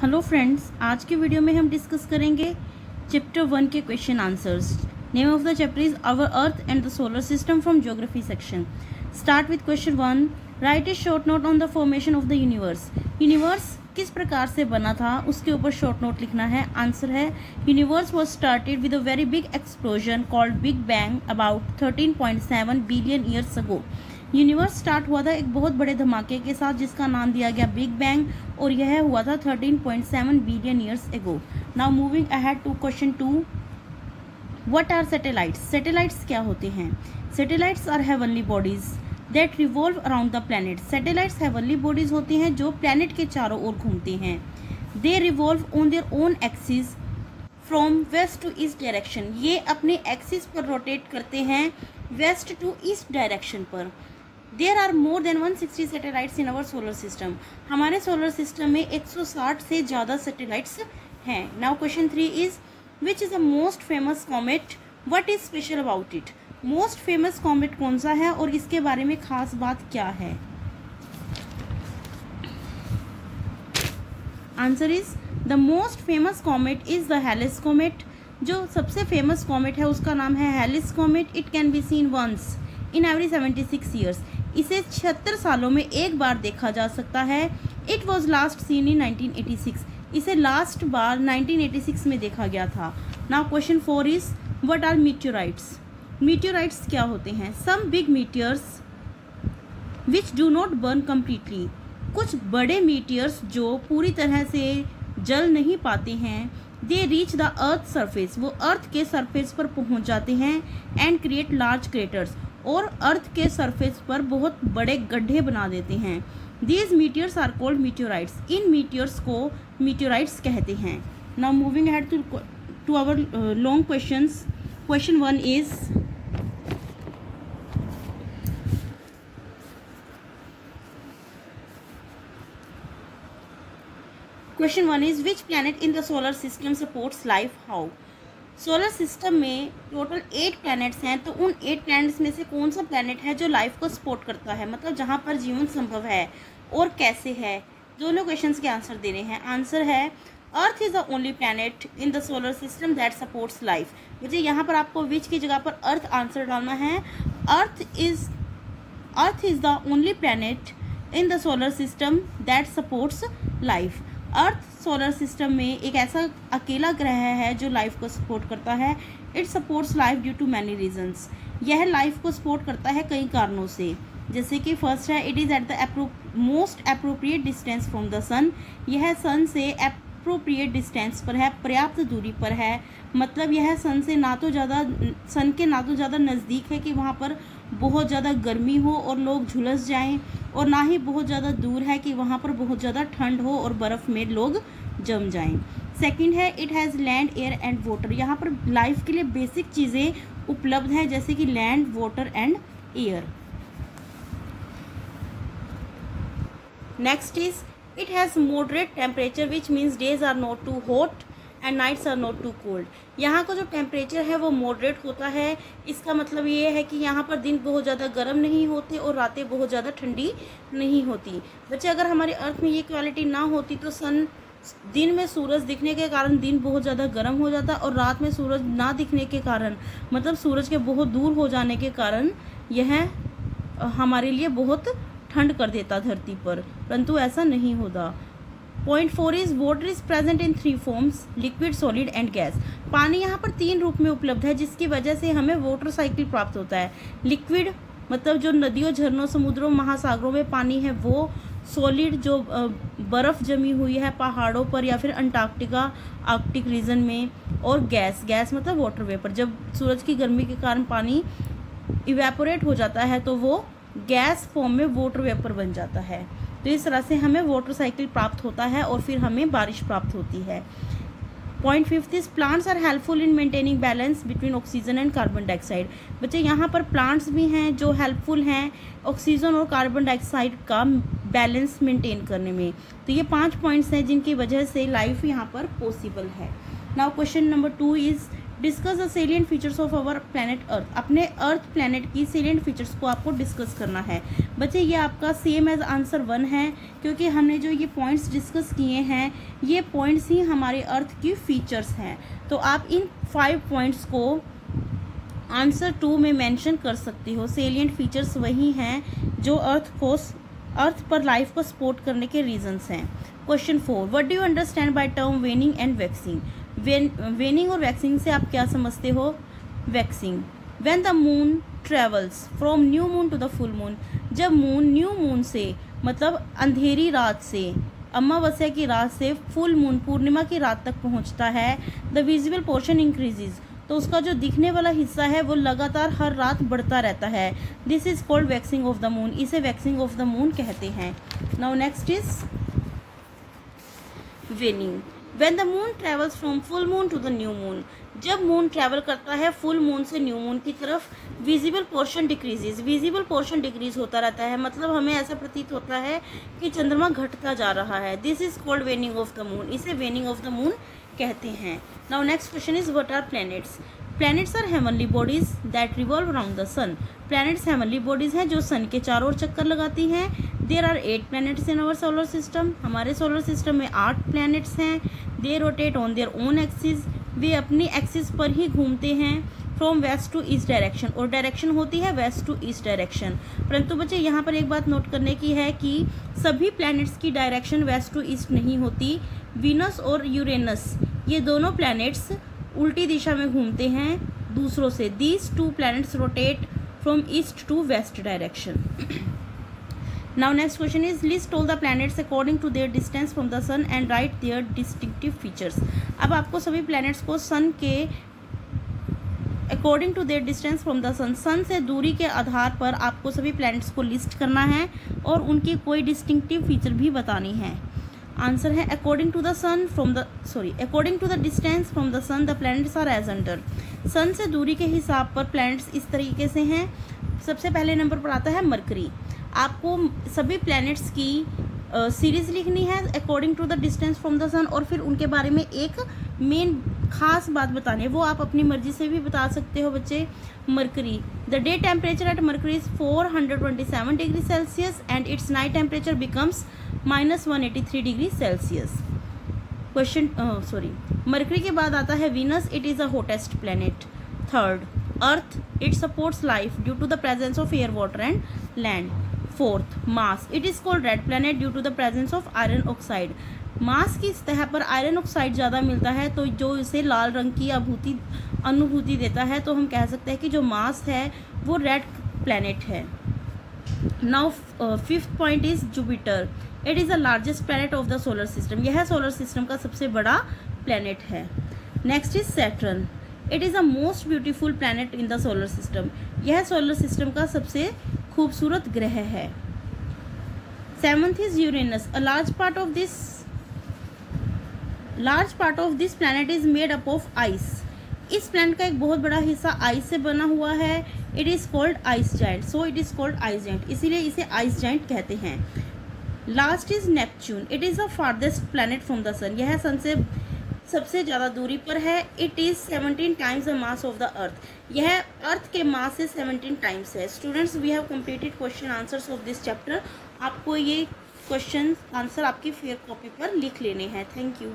Hello friends, आज के video में हम डिस्कस करेंगे चैप्टर 1 के question answers. Name of the chapter is our earth and the solar system from geography section. Start with question 1। Write a short note on the formation of the universe. Universe किस प्रकार से बना था उसके ऊपर short note लिखना है। Answer है universe was started with a very big explosion called big bang about 13.7 billion years ago. Universe start हुआ था एक बहुत बड़े धमाके के साथ जिसका नाम दिया गया बिग बैंग और यह हुआ था 13.7 billion years ago. Now moving ahead to question 2। What are satellites? Satellites क्या होते हैं? Satellites are heavenly bodies that revolve around the planet. Satellites heavenly bodies होती हैं जो प्लैनेट के चारों ओर घूमते हैं। They revolve on their own axis from west to east direction. ये अपने एक्सिस पर रोटेट करते हैं वेस्ट टू ईस्ट डायरेक्शन पर। There are more than 160 satellites in our solar system. हमारे सोलर सिस्टम में 160 से ज़्यादा सैटेलाइट्स हैं। Now question 3 is which is the most famous comet? What is special about it? Most famous comet कौन सा है और इसके बारे में खास बात क्या है? Answer is the most famous comet is the Halley's comet. जो सबसे फेमस कॉमेट है उसका नाम है Halley's comet. It can be seen once in every 76 years. इसे 76 सालों में एक बार देखा जा सकता है। It was last seen in 1986। इसे लास्ट बार 1986 में देखा गया था। Now question 4 is what are meteorites? Meteorites क्या होते हैं? Some big meteors which do not burn completely. कुछ बड़े मीटियर्स जो पूरी तरह से जल नहीं पाते हैं। They reach the earth surface. वो अर्थ के सरफेस पर पहुंच जाते हैं एंड क्रिएट लार्ज क्रेटर्स और अर्थ के सरफेस पर बहुत बड़े गड्ढे बना देते हैं। These meteors are called meteorites. इन मीटियर्स को मीटियोराइट्स कहते हैं। Now moving ahead to our long questions. Question 1 is which planet in the solar system supports life? How? Solar system में टोटल 8 प्लैनेट्स हैं, तो उन 8 प्लैनेट्स में से कौन सा प्लैनेट है जो लाइफ को सपोर्ट करता है, मतलब जहां पर जीवन संभव है, और कैसे है? दोनों क्वेश्चंस के आंसर दे रहे हैं। आंसर है earth is the only planet in the solar system that supports life. मुझे यहाँ पर आपको विच की जगह पर अर्थ आंसर डालना है। Earth is the only planet in the solar system that supports life. Earth solar system में एक ऐसा अकेला ग्रह है जो लाइफ को सपोर्ट करता है। It supports life due to many reasons. यह लाइफ को सपोर्ट करता है कई कारणों से, जैसे कि फर्स्ट है it is at the most appropriate distance from the sun. यह सन से अप्रोप्रिएट डिस्टेंस पर है, पर्याप्त दूरी पर है। मतलब यह सन के ना तो ज़्यादा नज़दीक है कि वहाँ पर बहुत ज़्यादा गर्मी हो और लोग झुलस जाएं, और ना ही बहुत ज़्यादा दूर है कि वहाँ पर बहुत ज़्यादा ठंड हो और बर्फ़ में लोग जम जाएं। सेकंड है it has land, air and water. यहाँ पर लाइफ के लिए बेसिक चीज़ें उपलब्ध हैं, जैसे कि land, water and air. Next is it has moderate temperature which means days are not too hot and nights are not too cold. यहाँ का जो टेम्परेचर है वो मॉडरेट होता है। इसका मतलब ये है कि यहाँ पर दिन बहुत ज़्यादा गर्म नहीं होते और रातें बहुत ज़्यादा ठंडी नहीं होती। बच्चे, अगर हमारे अर्थ में ये क्वालिटी ना होती तो दिन में सूरज दिखने के कारण दिन बहुत ज़्यादा गर्म हो जाता, और रात में सूरज ना दिखने के कारण, मतलब सूरज के बहुत दूर हो जाने के कारण, यह हमारे लिए बहुत ठंड कर देता धरती पर, परंतु ऐसा नहीं होता। Point 4 is water is present in 3 forms, liquid, solid and gas. पानी यहाँ पर 3 रूप में उपलब्ध है, जिसकी वजह से हमें वाटर साइकिल प्राप्त होता है। लिक्विड मतलब जो नदियों, झरनों, समुद्रों, महासागरों में पानी है वो। सॉलिड जो बर्फ़ जमी हुई है पहाड़ों पर या फिर अंटार्कटिका, आर्कटिक रीजन में। और गैस मतलब वाटर वेपर। जब सूरज की गर्मी के कारण पानी इवेपोरेट हो जाता है तो वो गैस फॉर्म में वाटर वेपर बन जाता है। तो इस तरह से हमें वाटर साइकिल प्राप्त होता है और फिर हमें बारिश प्राप्त होती है। Point 5 is plants are helpful in maintaining balance between oxygen and carbon dioxide. बच्चे, यहाँ पर प्लांट्स भी हैं जो हेल्पफुल हैं ऑक्सीजन और कार्बन डाइऑक्साइड का बैलेंस मेंटेन करने में। तो ये 5 पॉइंट्स हैं जिनकी वजह से लाइफ यहाँ पर पॉसिबल है। Now question number 2 is discuss the salient features of our planet Earth, अपने अर्थ प्लैनेट की सेलिएंट फीचर्स को आपको डिस्कस करना है। बच्चे ये आपका सेम एज आंसर 1 है, क्योंकि हमने जो ये पॉइंट्स डिस्कस किए हैं ये पॉइंट्स ही हमारे अर्थ की फीचर्स हैं। तो आप इन 5 पॉइंट्स को आंसर 2 में मेंशन कर सकते हो। सेलिएंट फीचर्स वही हैं जो अर्थ पर लाइफ को सपोर्ट करने के रीजंस हैं। Question 4, what do you understand by term waning and waxing? Waning और वैक्सिंग से आप क्या समझते हो? Waxing, when the moon travels from new moon to the full moon, जब मून न्यू मून से मतलब अंधेरी रात से, अमावस्या की रात से फुल मून पूर्णिमा की रात तक पहुंचता है, द विजिबल पोर्शन इंक्रीजेज, तो उसका जो दिखने वाला हिस्सा है वो लगातार हर रात बढ़ता रहता है। This is called waxing of the moon, इसे वैक्सिंग ऑफ द मून कहते हैं। Now next is waning, when the moon travels from full moon to the new moon, जब मून ट्रैवल करता है फुल मून से न्यू मून की तरफ, visible portion decreases, visible portion decrease होता रहता है, मतलब हमें ऐसा प्रतीत होता है कि चंद्रमा घटता जा रहा है। This is called waning of the moon, इसे वेनिंग ऑफ द मून कहते हैं। Now next question is what are planets? Planets are heavenly bodies that revolve around the sun, planets heavenly bodies हैं जो सन के चारों ओर चक्कर लगाती हैं। There are 8 planets in our solar system, हमारे सोलर सिस्टम में 8 प्लैनेट्स हैं। They rotate on their own axis, वे अपनी एक्सिस पर ही घूमते हैं। From west to east direction, और डायरेक्शन होती है वेस्ट टू ईस्ट डायरेक्शन। परंतु बच्चे यहाँ पर एक बात नोट करने की है कि सभी प्लैनेट्स की डायरेक्शन वेस्ट टू ईस्ट नहीं होती। वीनस और यूरेनस ये दोनों प्लैनेट्स उल्टी दिशा में घूमते हैं दूसरों से। These 2 planets rotate from east to west direction. Now next question is list all the planets according to their distance from the sun and write their distinctive features. अब आपको सभी प्लैनेट्स को सन के according to their distance from the sun, sun से दूरी के आधार पर आपको सभी प्लैनेट्स को लिस्ट करना है और उनकी कोई डिस्टिंक्टिव फीचर भी बतानी है। आंसर है according to the sun according to the distance from the sun the planets are as under. Sun से दूरी के हिसाब पर प्लैनेट्स इस तरीके से हैं। सबसे पहले नंबर पर आता है मरकरी। आपको सभी प्लैनेट्स की सीरीज लिखनी है according to the distance from the sun, और फिर उनके बारे में एक मेन खास बात बतानी है, वो आप अपनी मर्जी से भी बता सकते हो बच्चे। Mercury, the day temperature at Mercury is 427 degree Celsius and its night temperature becomes -183 degree Celsius. Mercury के बाद आता है Venus, it is a hottest planet. Third, Earth, it supports life due to the presence of air, water and land. Fourth, Mars, it is called red planet due to the presence of iron oxide. Mars की सतह पर iron oxide ज़्यादा मिलता है तो जो इसे लाल रंग की अनुभूति देता है, तो हम कह सकते हैं कि जो मास है वो रेड प्लैनेट है। Now fifth point is Jupiter, it is the largest planet of the solar system, यह सोलर सिस्टम का सबसे बड़ा प्लैनेट है। Next is Saturn, it is the most beautiful planet in the solar system, यह solar system का सबसे खूबसूरत ग्रह है। Seventh is Uranus, a large part of this planet is made up of ice, इस प्लैनेट का एक बहुत बड़ा हिस्सा आइस से बना हुआ है। It is called ice giant, so it is called ice giant, इसीलिए इसे आइस जाइंट कहते हैं। Last is Neptune, it is the farthest planet from the sun, यह सन से सबसे ज़्यादा दूरी पर है। It is 17 times the mass of the Earth, यह अर्थ के मास से 17 टाइम्स है। Students, we have completed question answers of this chapter. आपको ये क्वेश्चन आंसर आपकी फेयर कॉपी पर लिख लेने हैं। Thank you.